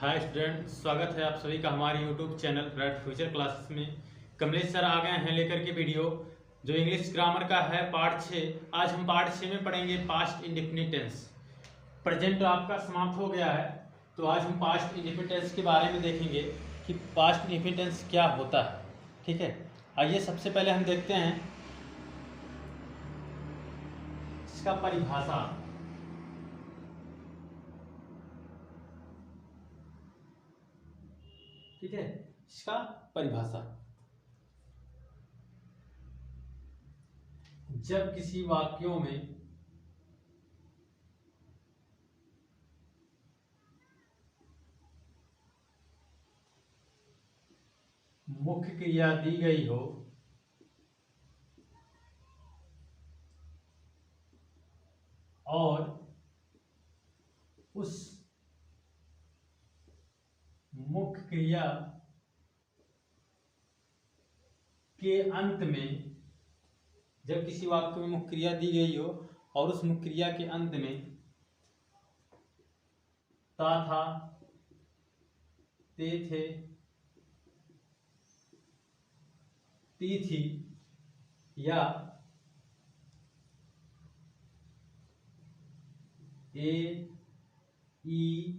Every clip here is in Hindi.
हाय स्टूडेंट, स्वागत है आप सभी का हमारे YouTube channel bright future classes में। कमलेश सर आ गए हैं लेकर के वीडियो जो इंग्लिश ग्रामर का है पार्ट 6। आज हम पार्ट 6 में पढ़ेंगे पास्ट इंडेफिनिट टेंस। प्रेजेंट तो आपका समाप्त हो गया है, तो आज हम पास्ट इंडेफिनिट टेंस के बारे में देखेंगे कि पास्ट इंडेफिनिट टेंस क्या होता है। ठीक है, आइए सबसे पहले हम देखते हैं इसका परिभाषा। ठीक है, इसका परिभाषा, जब किसी वाक्यों में मुख्य क्रिया दी गई हो और उस मुख्य क्रिया के अंत में, जब किसी वाक्य में मुख्य क्रिया दी गई हो और उस मुख्य क्रिया के अंत में ता था, ते थे, ती थी या ए, ई,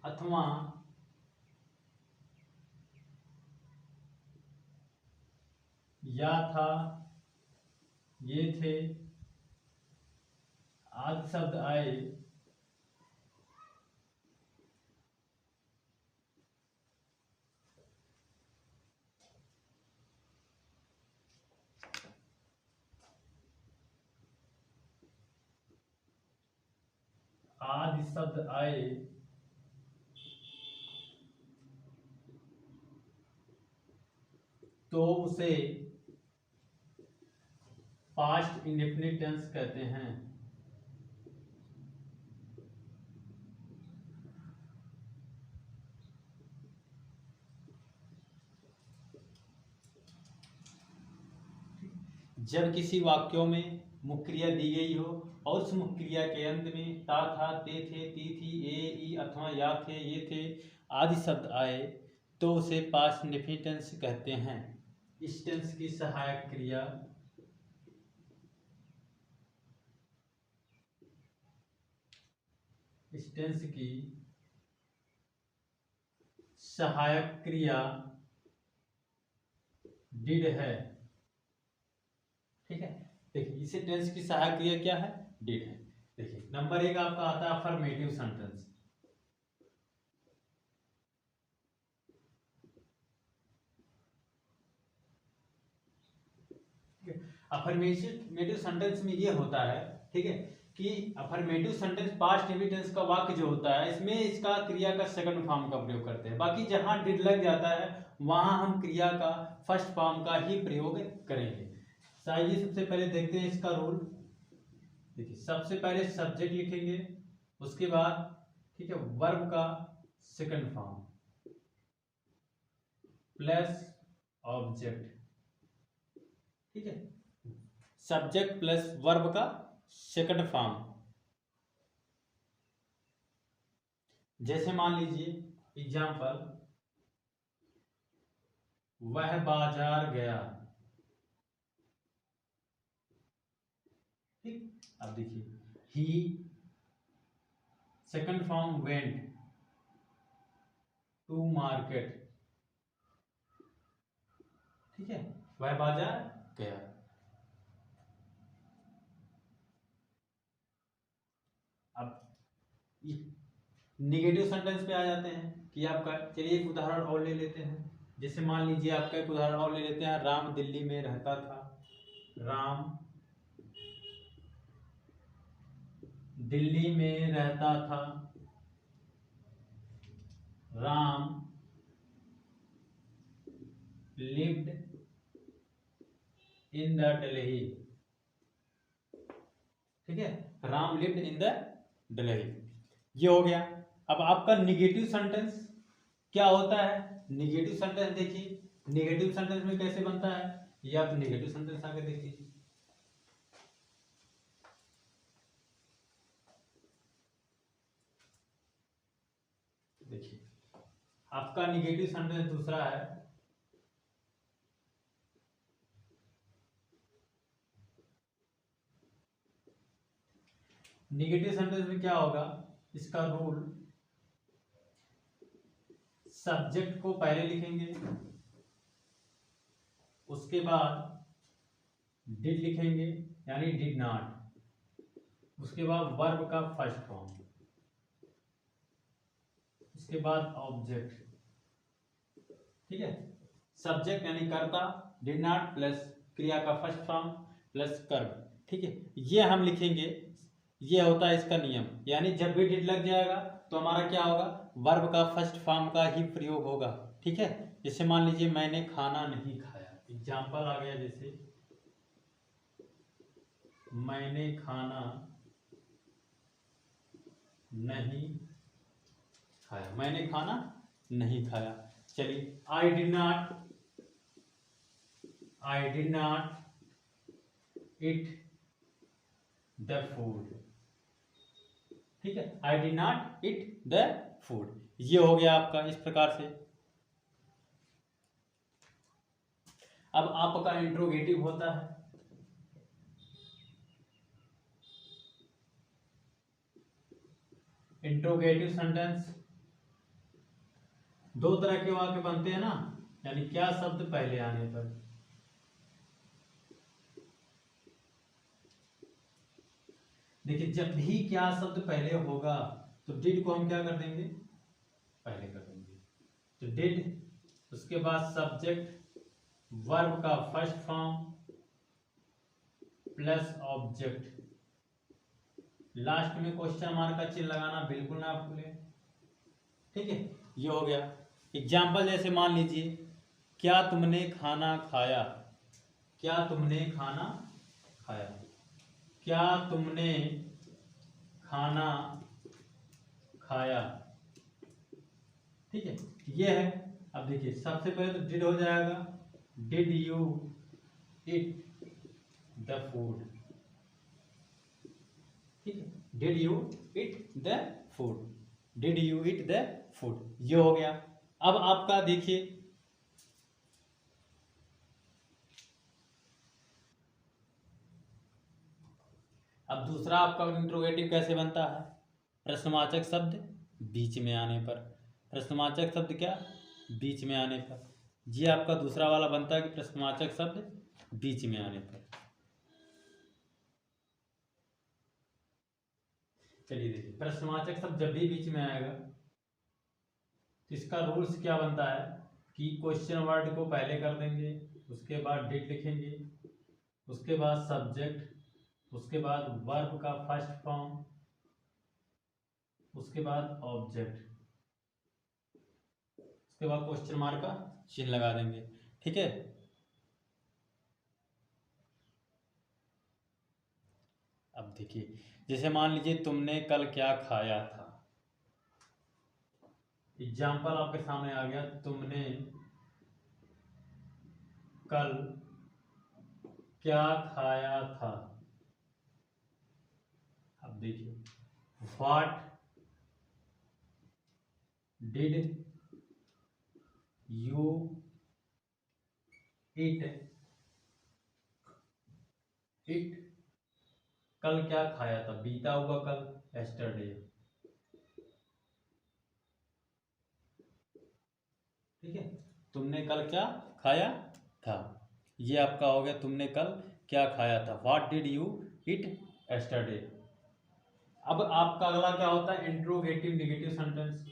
अथवा या था, ये थे आदि शब्द आए आदि शब्द आए तो उसे पास्ट इंडेफिनिट टेंस कहते हैं। जब किसी वाक्यों में मुख्य क्रिया दी गई हो और उस मुख्य क्रिया के अंत में ता था, ते थे, ती थी, ए, ई अथवा या थे, ये थे आदि शब्द आए तो उसे पास्ट इंडेफिनिट टेंस कहते हैं। इस टेंस की सहायक क्रिया इस टेंस की सहायक क्रिया डिड है। ठीक है, देखिए इसे टेंस की सहायक क्रिया क्या है? डिड है। देखिए नंबर 1 आपका आता है अफर्मेटिव सेंटेंस। अफर्मेटिव सेंटेंस में ये होता है, ठीक है, कि अफर्मेटिव सेंटेंस पास्ट इंडेफिनिट का वाक्य जो होता है इसमें इसका क्रिया का सेकंड फॉर्म का प्रयोग करते हैं। बाकी जहां डिड लग जाता है वहां हम क्रिया का फर्स्ट फॉर्म का ही प्रयोग करेंगे। आइए सबसे पहले देखते हैं इसका रूल। देखिए सबसे पहले सब्जेक्ट लिखेंगे, उसके बाद ठीक है वर्ब का सेकंड फॉर्म प्लस ऑब्जेक्ट। ठीक है, सब्जेक्ट प्लस वर्ब का सेकंड फॉर्म। जैसे मान लीजिए एग्जाम्पल, वह बाजार गया। ठीक, अब देखिए ही second form went to market. ठीक है, वह बाजार गया। अब निगेटिव सेंटेंस पे आ जाते हैं कि आपका, चलिए एक उदाहरण और ले लेते हैं। जैसे मान लीजिए आपका एक उदाहरण और ले लेते हैं, राम दिल्ली में रहता था। राम दिल्ली में रहता था। Ram lived in the Delhi। ठीक है, Ram lived in the Delhi, ये हो गया। अब आपका निगेटिव सेंटेंस क्या होता है? निगेटिव सेंटेंस देखिए, निगेटिव सेंटेंस में कैसे बनता है, ये आप निगेटिव सेंटेंस आगे देखिए। आपका निगेटिव सेंटेंस दूसरा है, निगेटिव सेंटेंस में क्या होगा, इसका रूल, सब्जेक्ट को पहले लिखेंगे, उसके बाद डिड लिखेंगे यानी डिड नॉट, उसके बाद वर्ब का फर्स्ट फॉर्म, उसके बाद ऑब्जेक्ट। ठीक है, सब्जेक्ट यानी कर्ता, डिड नॉट प्लस क्रिया का फर्स्ट फॉर्म प्लस कर्म। ठीक है, ये हम लिखेंगे, ये होता है इसका नियम। यानी जब भी डिड लग जाएगा तो हमारा क्या होगा, वर्ब का फर्स्ट फॉर्म का ही प्रयोग होगा। ठीक है, जैसे मान लीजिए मैंने खाना नहीं खाया, एग्जाम्पल आ गया, जैसे मैंने खाना नहीं खाया, मैंने खाना नहीं खाया। चलिए, I did not it the food. ठीक है, I did not it the food, ये हो गया आपका इस प्रकार से। अब आपका इंट्रोगेटिव होता है, इंट्रोगेटिव सेंटेंस दो तरह के वाक्य बनते हैं ना, यानी क्या शब्द पहले आने पर। देखिए, जब भी क्या शब्द पहले होगा तो डिड को हम क्या कर देंगे, पहले कर देंगे। तो डिड, उसके बाद सब्जेक्ट, वर्ब का first form plus object, last में क्वेश्चन मार्क का चिन्ह लगाना बिल्कुल ना भूलें। ठीक है, ये हो गया। एग्जाम्पल जैसे मान लीजिए, क्या तुमने खाना खाया, क्या तुमने खाना खाया, क्या तुमने खाना खाया। ठीक है, ये है। अब देखिए, सबसे पहले तो डिड हो जाएगा, did you it the food. ठीक है, did you it the food, did you it the food, ये हो गया। अब आपका देखिए, अब दूसरा आपका इंट्रोगेटिव कैसे बनता है, प्रश्नवाचक शब्द बीच में आने पर, प्रश्नवाचक शब्द क्या, बीच में आने पर, ये आपका दूसरा वाला बनता है कि प्रश्नवाचक शब्द बीच में आने पर। चलिए देखिए, प्रश्नवाचक शब्द जब भी बीच में आएगा तो इसका रूल्स क्या बनता है कि क्वेश्चन वर्ड को पहले कर देंगे, उसके बाद डिड लिखेंगे, उसके बाद सब्जेक्ट, उसके बाद वर्ब का फर्स्ट फॉर्म, उसके बाद ऑब्जेक्ट, उसके बाद क्वेश्चन मार्क का चिन्ह लगा देंगे। ठीक है, अब देखिए, जैसे मान लीजिए तुमने कल क्या खाया था, एग्जाम्पल आपके सामने आ गया, तुमने कल क्या खाया था। अब देखिए, व्हाट डिड यू इट, कल क्या खाया था, बीता हुआ कल, यस्टरडे। ठीक है, तुमने कल क्या खाया था, ये आपका हो गया, तुमने कल क्या खाया था, what did you it yesterday. अब आपका अगला क्या होता है, इंट्रोगेटिव नेगेटिव सेंटेंस।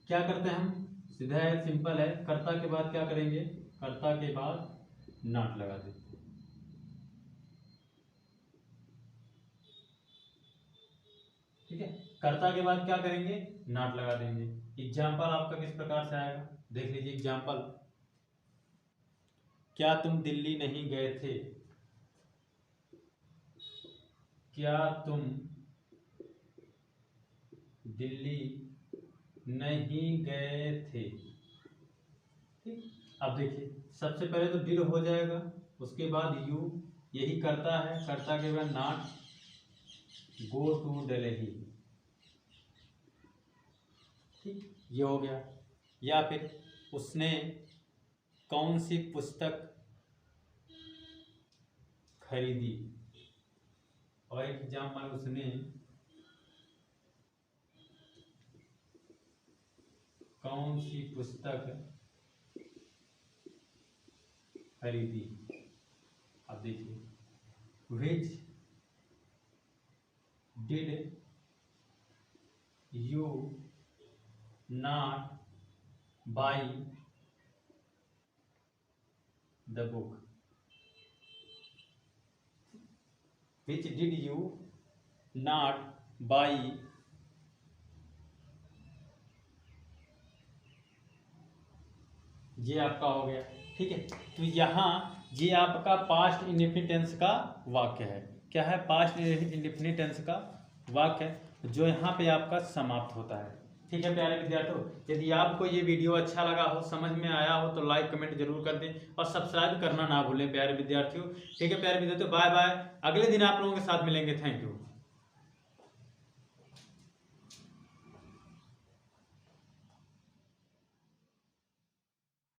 क्या करते हैं हम, सीधा है, सिंपल है, कर्ता के बाद क्या करेंगे, कर्ता के बाद नॉट लगा देते हैं। ठीक है, कर्ता के बाद क्या करेंगे, नॉट लगा देंगे। एग्जाम्पल आपका किस प्रकार से आएगा, देख लीजिए एग्जाम्पल, क्या तुम दिल्ली नहीं गए थे, क्या तुम दिल्ली नहीं गए थे। ठीक, अब देखिए सबसे पहले तो डिड हो जाएगा, उसके बाद यू यही करता है, करता के बाद नॉट गो टू दिल्ली, ठीक ये हो गया। या फिर उसने कौन सी पुस्तक खरीदी, और एग्जाम्पल उसने कौन सी पुस्तक खरीदी। अब देखिए which did you not by the book, which did you not by ये आपका हो गया, ठीक है। तो यहाँ ये आपका पास्ट इंडेफिनिट टेंस का वाक्य है। क्या है? पास्ट इंडेफिनिट टेंस का वाक्य है जो यहाँ पे आपका समाप्त होता है। ठीक है प्यारे विद्यार्थियों, यदि आपको ये वीडियो अच्छा लगा हो, समझ में आया हो तो लाइक कमेंट जरूर कर दें और सब्सक्राइब करना ना भूलें प्यारे विद्यार्थियों। ठीक है प्यारे विद्यार्थियों, बाय बाय। अगले दिन आप लोगों के साथ मिलेंगे। Thank you.